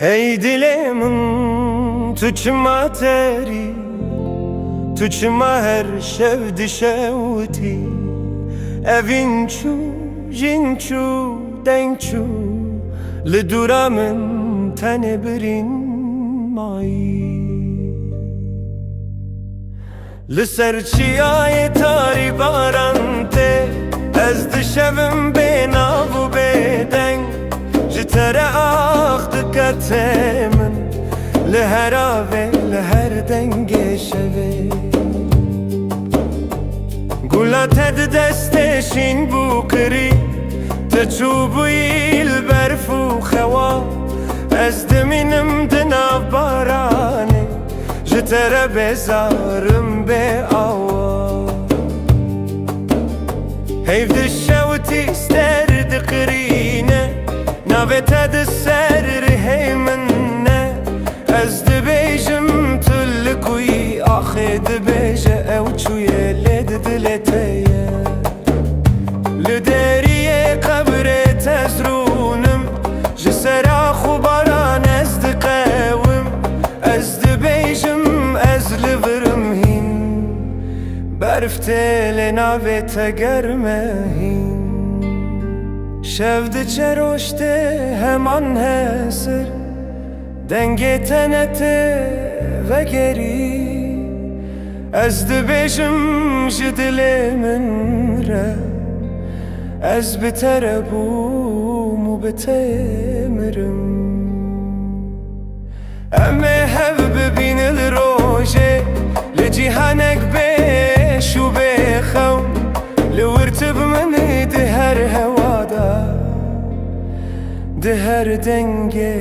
Ey dilemin tuçma teri, tuçma her şevdi şevti. Evin çu, jin çu, den çu, li dura min tene birin mayi. Li ser çiyayê tarî baran te, ez dişevim bê nav û bê deng. Ji tere ax dikete min, li her avê, li her dengê şevê. Gula te di destê şîn bû kirî, te çû bûyî li berf û xewa. Ez dimînim di nav baranê, ji tere bêzarim bê awa. Heyv dişewtî ster diqirîne, navê te di ser rihê min ne. Ez dibêjim tu li ku yî, axê dibêje ew çûye lê di dilê te ye. Li deriyê qebrê te zrûnim, ji sera xwe baran ez diqewim. Ez dibêjim ez li virim hîn, berf tê lê navê te germe hîn. Şev diçe roştê heman hesir, dengê te te vegerî. Ez dibêjim ji dilê min re, ez bi te re bûm û bi te mirim. Em ê hev bibînil rojê, li cîhanek bêş û bêxewn. Li wirtib min di her hewada, di her dengê